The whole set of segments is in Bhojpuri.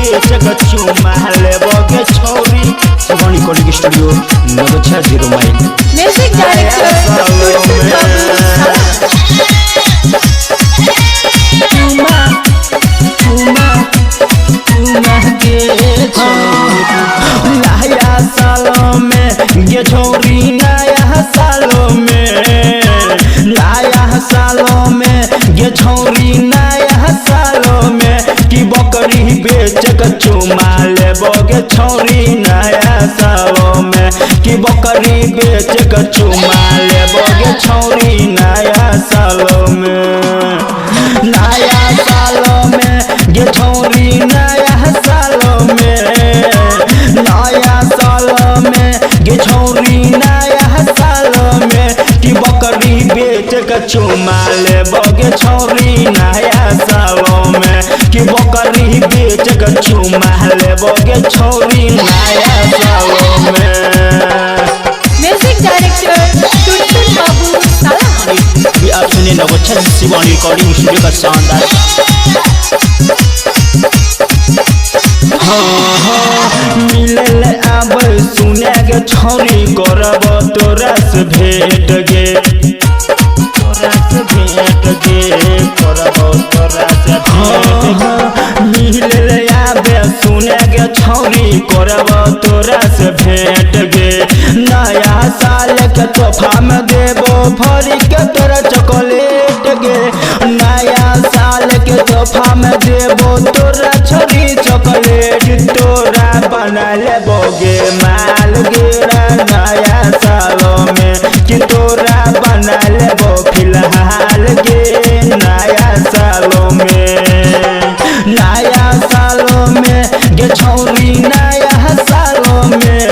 बेच के चुमा लेबो के छौरी शिवानी कॉलिंग स्टूडियो नगछा 0 माइल म्यूजिक डायरेक्टर चुमा चुमा चुमा के नया सालों में ये छौरी नया सालों में नया सालों में ये छौरी नया सालों में कि बकरी बेच के चुमा लेबो के छौरी नया सालों में कि बकरी बेच के चुमा लेबो के छौरी नया सालों में नया सालों में ये छौरी नया सालों में नया सालों में ये छौरी नया सालों में कि बकरी बेच के चुमा लेबो के छौरी नया सालों में कि बकरी बेच के चुमा लेबो के छौरी नया सालों में म्यूजिक डायरेक्टर टुनटुन बाबू साला भी आप सुने नगछा शिवानी रिकॉर्डिंग स्टूडियो का शानदार मिलल अब सुने के छौरी करब तोरा से भेंट गे तोरा से भेंट गे करब तोरा से भेंट मिलल अब सुने के छौरी करब तोरा से भेंट गे नया साल के तोहफा में देबो भरी के तोरा चॉकलेट गे नया साल के तोहफा में देबो तोरा छौरी चॉकलेट तोरा बना लेबो गे माल गे नया सालों में कि तोरा बना लेबो फिलहाल गे नया सालों में नया सालों में गे छौरी नया सालों में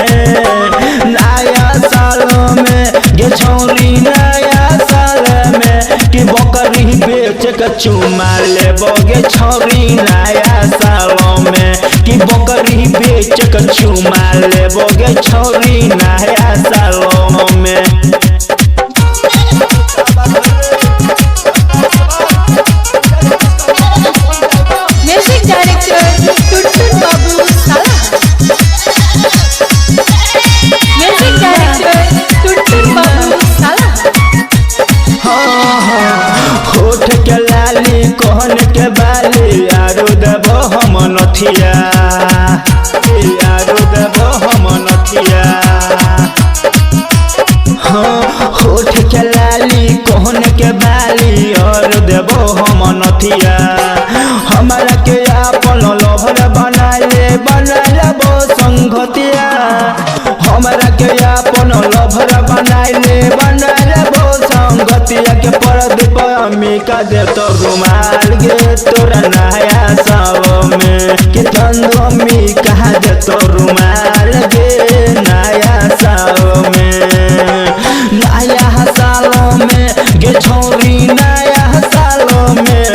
नया सालों में गे छौरी नया साल में कि बकरी बेच के चुमा लेबो गे छौरी नया सालों में कि बकरी बेच के चुमा लेबो गे छौरी नया सालों में म्यूजिक डायरेक्टर टुनटुन बाबू साला म्यूजिक डायरेक्टर टुनटुन बाबू साला होठ के लाली कहन के बाली आरो देबो हम नथिया आरो देबो हम नथिया होठ के लाली कहन के बाली और देबो हम नथिया हमारा के अपन लभर बना लेबो संगतिया हमारा के अपन लभर बना लेबो संगतिया के परदीप अम्मिका दे तो रुमाल गे तोरा नया सालों में कि तंदू अम्मिका दे तो रुमाल गे नया सालों में नया सालों में गे छौरी नया सालों में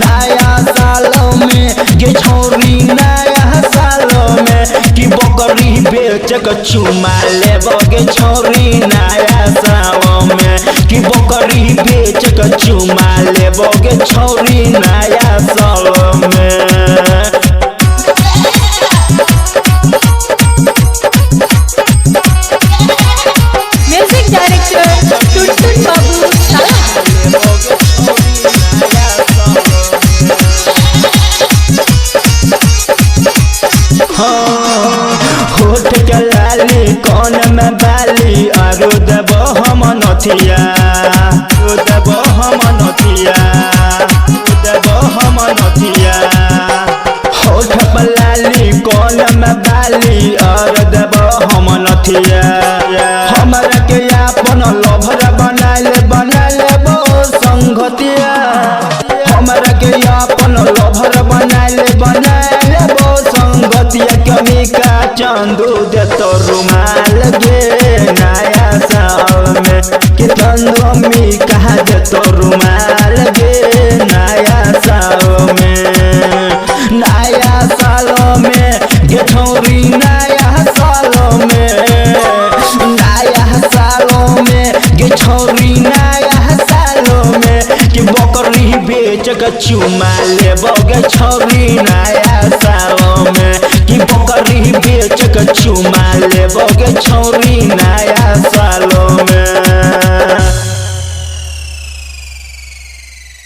नया सालों में गे छौरी नया सालों में कि बकरी बेच के चुमा लेबो गे छौरी नया सालों में कि बकरी बेच के चुमा लेबो गे छौरी नया सालों में म्यूजिक डायरेक्टर टुनटुन बाबू साला होठ के लाली कौन में बाली आरो देबो हम नथिया देबो हम नथिया देबो हम नथिया होठ पर लाली कौन में बाली और देबो हम नथिया हमरा के अपन लभर बना लेबो संगतिया हमरा के अपन लभर बना लेबो संगतिया कमी का चांदू दे तो रुमाल गे नया साल में कि तंदू अम्मी कहा दे तो रुमाल गे नया साल में नया सालों में गे छौरी नया सालों में नया सालों में गे छौरी नया सालों में कि बकरी बेच के चुमा लेबो गे छौरी नया साल लेबो के छौरी नया